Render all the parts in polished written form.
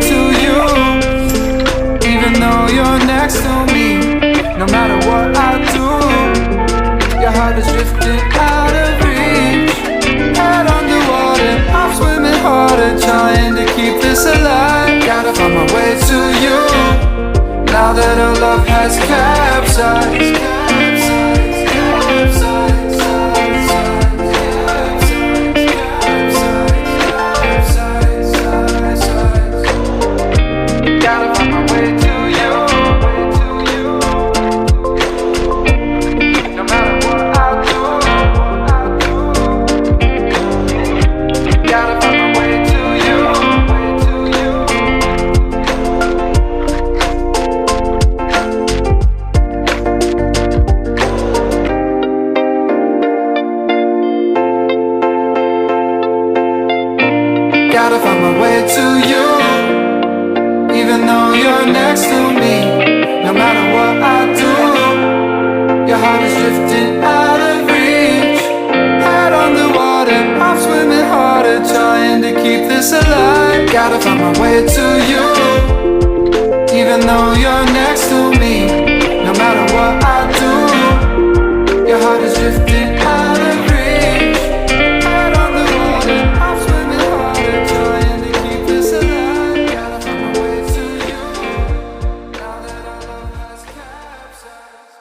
to you. Even though you're next to me, no matter what I do, your heart is drifting out of reach. Head underwater, I'm swimming harder, trying to keep this alive. Gotta find my way to you, now that our love has capsized. Gotta find my way to you, no matter what I do. Gotta find my way to you. Gotta find my way to you. Even though you're next to me, no matter what I do, your heart is drifting out of reach. Head on the water, I'm swimming harder, trying to keep this alive. Gotta find my way to you. Even though you're next to me, no matter what I do, your heart is drifting out of reach. Head on the water, I'm swimming harder, trying to keep this alive. Gotta find my way to you, now that our love has capsized.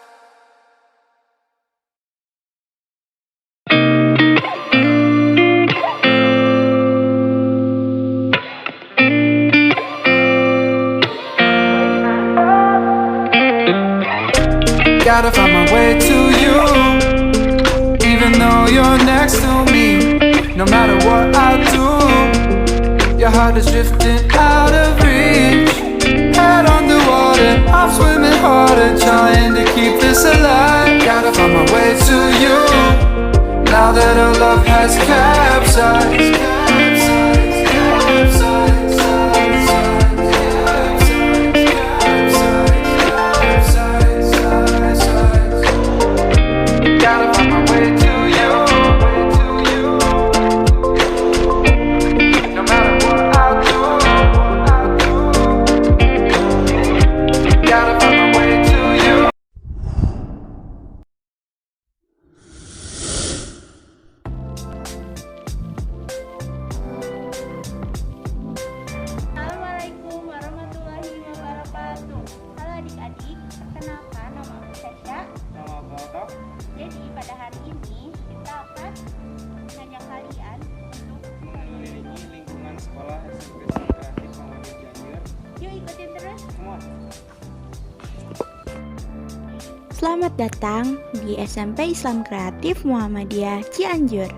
Gotta find my way to you. Even though you're next to me, no matter what I do, your heart is drifting out of reach. Head on the water, I'm swimming harder, trying to keep this alive. Gotta find my way to you, now that our love has capsized. Gotta find my way to you, no matter what I do. Gotta find my way to you. Assalamualaikum warahmatullahi wabarakatuh. Halo adik-adik, perkenalkan nama aku Sasha. Nama Bapak. Jadi pada hari ini kita akan mengajak kalian untuk Mengelilingi lingkungan sekolah SMP Islam Kreatif Muhammadiyah Cianjur. yuk ikutin terus. Semua. Selamat datang di SMP Islam Kreatif Muhammadiyah Cianjur.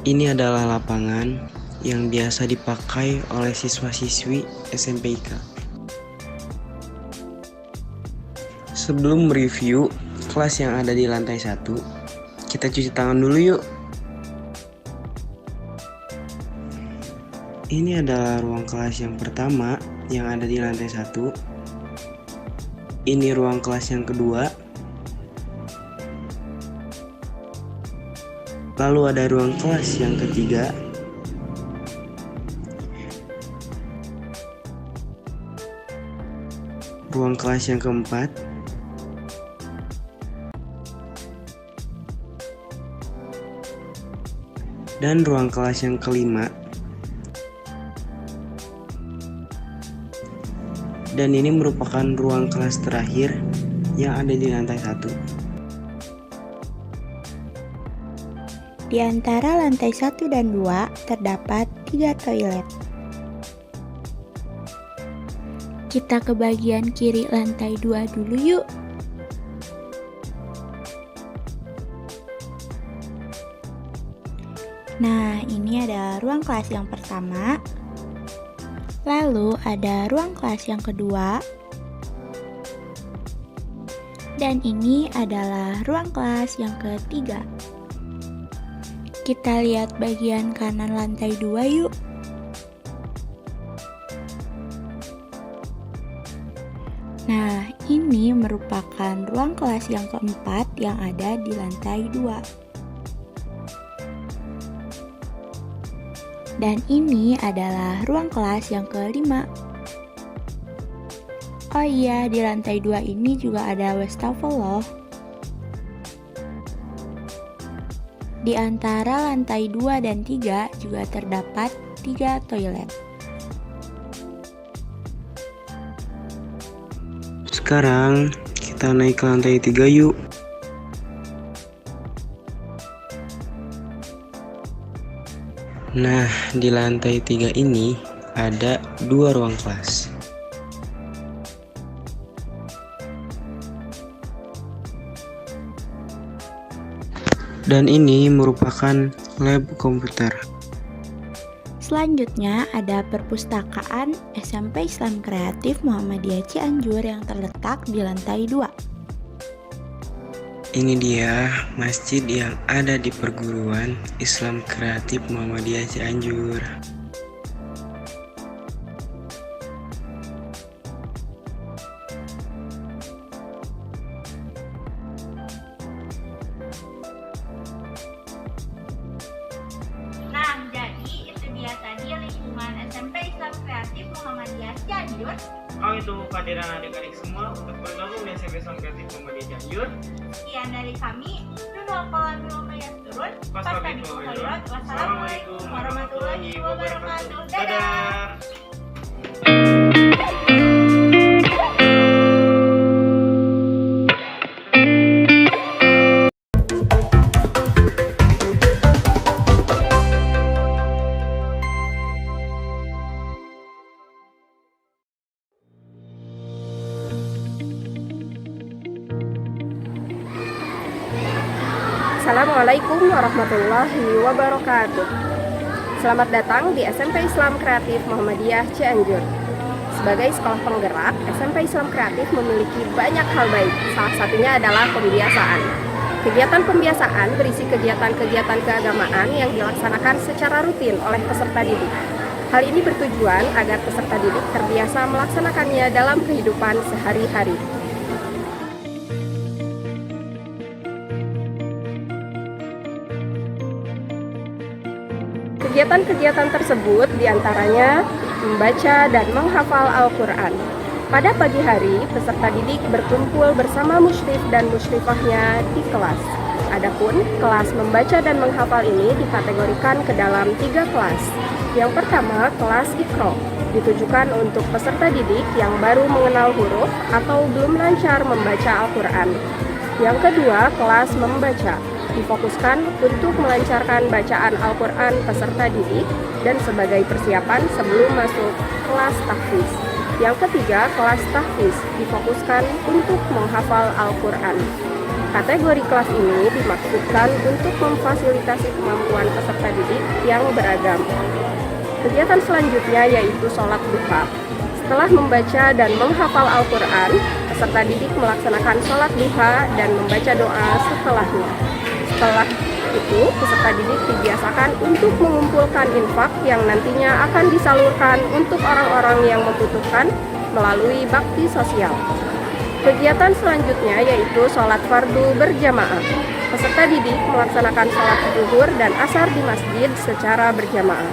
Ini adalah lapangan yang biasa dipakai oleh siswa-siswi SMPIK. Sebelum mereview kelas yang ada di lantai 1, kita cuci tangan dulu yuk. Ini adalah ruang kelas yang pertama yang ada di lantai 1. Ini ruang kelas yang kedua. Lalu ada ruang kelas yang ketiga. Ruang kelas yang keempat. Dan ruang kelas yang kelima. Dan ini merupakan ruang kelas terakhir yang ada di lantai 1. Di antara lantai 1 dan 2 terdapat 3 toilet. Kita ke bagian kiri lantai 2 dulu yuk. Nah, ini adalah ruang kelas yang pertama. Lalu ada ruang kelas yang kedua. Dan ini adalah ruang kelas yang ketiga. Kita lihat bagian kanan lantai 2 yuk. Nah, ini merupakan ruang kelas yang keempat yang ada di lantai 2. Dan ini adalah ruang kelas yang kelima. Oh iya, di lantai 2 ini juga ada wastafel loh. Di antara lantai 2 dan 3 juga terdapat 3 toilet. Sekarang kita naik ke lantai 3 yuk. Nah, di lantai 3 ini ada 2 ruang kelas. Dan ini merupakan lab komputer. Selanjutnya ada perpustakaan SMP Islam Kreatif Muhammadiyah Cianjur yang terletak di lantai 2. Ini dia masjid yang ada di perguruan Islam Kreatif Muhammadiyah Cianjur. Nah, jadi itu dia tadi lingkungan SMP Islam Kreatif Muhammadiyah Cianjur. Oh itu kehadiran adik-adik semua untuk bergabung di SMP Islam Kreatif Muhammadiyah Cianjur. Sekian dari kami. Turun. Wassalamualaikum warahmatullahi wabarakatuh. Dadah. Assalamualaikum warahmatullahi wabarakatuh. Selamat datang di SMP Islam Kreatif Muhammadiyah Cianjur. Sebagai sekolah penggerak, SMP Islam Kreatif memiliki banyak hal baik. Salah satunya adalah pembiasaan. Kegiatan pembiasaan berisi kegiatan-kegiatan keagamaan yang dilaksanakan secara rutin oleh peserta didik. Hal ini bertujuan agar peserta didik terbiasa melaksanakannya dalam kehidupan sehari-hari. Kegiatan-kegiatan tersebut diantaranya membaca dan menghafal Al-Quran. Pada pagi hari, peserta didik berkumpul bersama musyrif dan musyrifahnya di kelas. Adapun kelas membaca dan menghafal ini dikategorikan ke dalam 3 kelas. Yang pertama, kelas Iqra, ditujukan untuk peserta didik yang baru mengenal huruf atau belum lancar membaca Al-Quran. Yang kedua, kelas membaca, difokuskan untuk melancarkan bacaan Al-Quran peserta didik dan sebagai persiapan sebelum masuk kelas tahfiz. Yang ketiga, kelas tahfiz, difokuskan untuk menghafal Al-Quran. Kategori kelas ini dimaksudkan untuk memfasilitasi kemampuan peserta didik yang beragam. Kegiatan selanjutnya yaitu sholat duha. Setelah membaca dan menghafal Al-Quran, peserta didik melaksanakan sholat duha dan membaca doa setelahnya. Setelah itu, peserta didik dibiasakan untuk mengumpulkan infak yang nantinya akan disalurkan untuk orang-orang yang membutuhkan melalui bakti sosial. Kegiatan selanjutnya yaitu sholat fardu berjamaah. Peserta didik melaksanakan sholat zuhur dan asar di masjid secara berjamaah.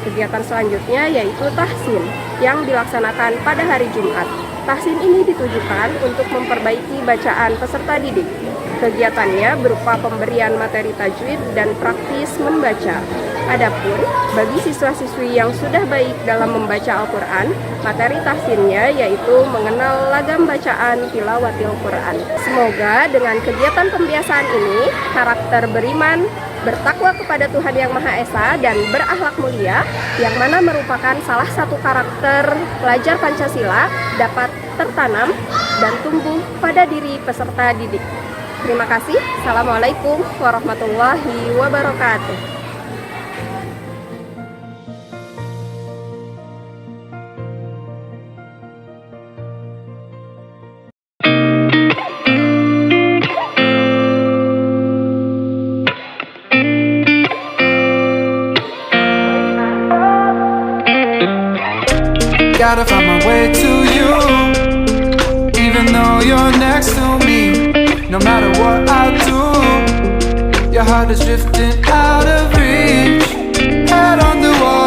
Kegiatan selanjutnya yaitu tahsin yang dilaksanakan pada hari Jumat. Tahsin ini ditujukan untuk memperbaiki bacaan peserta didik. Kegiatannya berupa pemberian materi tajwid dan praktis membaca. Adapun bagi siswa-siswi yang sudah baik dalam membaca Al-Quran, materi tahsinnya yaitu mengenal lagam bacaan tilawatil Quran. Semoga dengan kegiatan pembiasaan ini, karakter beriman, bertakwa kepada Tuhan Yang Maha Esa, dan berakhlak mulia, yang mana merupakan salah satu karakter pelajar Pancasila, dapat tertanam dan tumbuh pada diri peserta didik. Terima kasih. Assalamualaikum warahmatullahi wabarakatuh. Gotta find my way to you, even though you're next to me. No matter what I do, your heart is drifting out of reach. Head on the wall.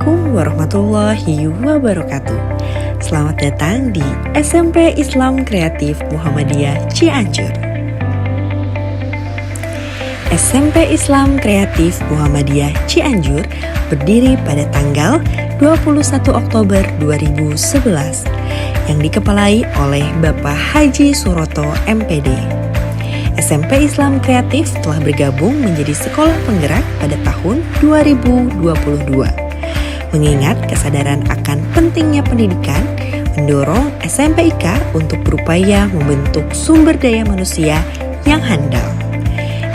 Assalamualaikum warahmatullahi wabarakatuh. Selamat datang di SMP Islam Kreatif Muhammadiyah Cianjur. SMP Islam Kreatif Muhammadiyah Cianjur berdiri pada tanggal 21 Oktober 2011 yang dikepalai oleh Bapak Haji Suroto MPD. SMP Islam Kreatif telah bergabung menjadi sekolah penggerak pada tahun 2022. Mengingat kesadaran akan pentingnya pendidikan, mendorong SMPIK untuk berupaya membentuk sumber daya manusia yang handal.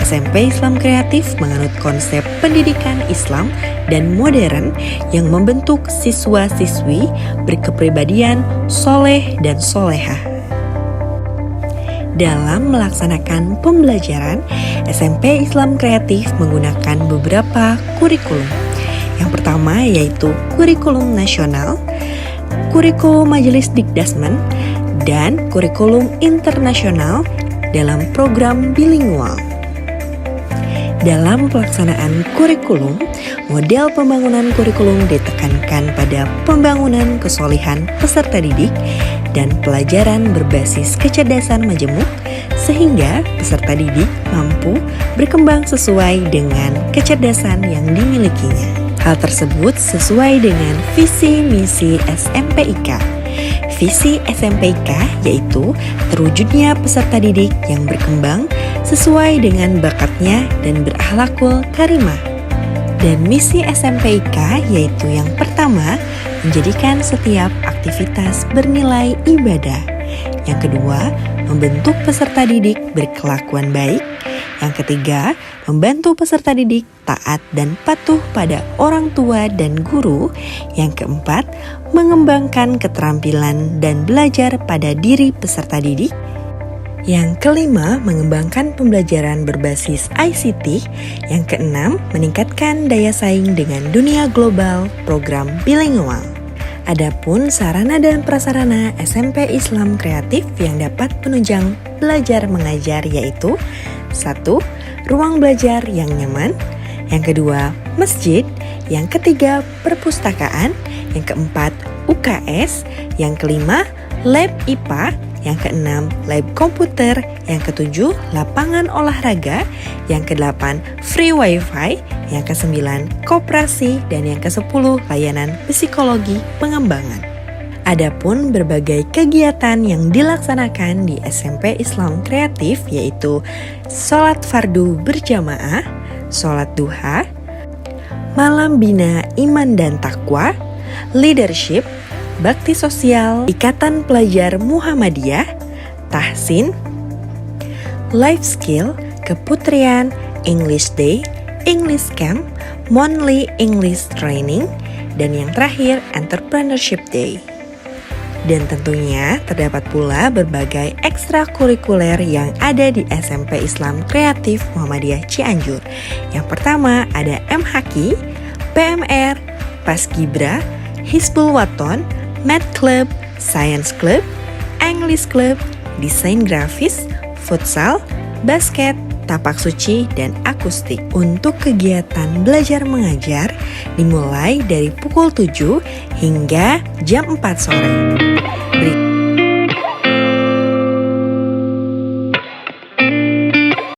SMP Islam Kreatif menganut konsep pendidikan Islam dan modern yang membentuk siswa-siswi berkepribadian soleh dan solehah. Dalam melaksanakan pembelajaran, SMP Islam Kreatif menggunakan beberapa kurikulum. Yang pertama yaitu kurikulum nasional, kurikulum Majelis Dikdasmen, dan kurikulum internasional dalam program bilingual. Dalam pelaksanaan kurikulum, model pembangunan kurikulum ditekankan pada pembangunan kesolehan peserta didik dan pelajaran berbasis kecerdasan majemuk sehingga peserta didik mampu berkembang sesuai dengan kecerdasan yang dimilikinya. Hal tersebut sesuai dengan visi misi SMPIK. Visi SMPIK yaitu terwujudnya peserta didik yang berkembang sesuai dengan bakatnya dan berakhlakul karimah. Dan misi SMPIK yaitu yang pertama, menjadikan setiap aktivitas bernilai ibadah. Yang kedua, membentuk peserta didik berkelakuan baik. Yang ketiga, membantu peserta didik taat dan patuh pada orang tua dan guru. Yang keempat, mengembangkan keterampilan dan belajar pada diri peserta didik. Yang kelima, mengembangkan pembelajaran berbasis ICT. Yang keenam, meningkatkan daya saing dengan dunia global program bilingual. Adapun sarana dan prasarana SMP Islam Kreatif yang dapat menunjang belajar mengajar yaitu 1. Ruang belajar yang nyaman. Yang kedua, masjid. Yang ketiga, perpustakaan. Yang keempat, UKS. Yang kelima, lab IPA. Yang keenam, lab komputer. Yang ketujuh, lapangan olahraga. Yang kedelapan, free wifi. Yang kesembilan, koperasi. Dan yang kesepuluh, layanan psikologi pengembangan. Adapun berbagai kegiatan yang dilaksanakan di SMP Islam Kreatif yaitu sholat fardu berjamaah, sholat duha, malam bina iman dan takwa, leadership, bakti sosial, ikatan pelajar Muhammadiyah, tahsin, life skill, keputrian, English Day, English Camp, monthly English training, dan yang terakhir Entrepreneurship Day. Dan tentunya terdapat pula berbagai ekstrakurikuler yang ada di SMP Islam Kreatif Muhammadiyah Cianjur. Yang pertama ada MHQ, PMR, Paskibra, Hizbul Waton, Math Club, Science Club, English Club, Desain Grafis, Futsal, Basket, Tapak Suci, dan Akustik. Untuk kegiatan belajar mengajar dimulai dari pukul 7 hingga jam 4 sore.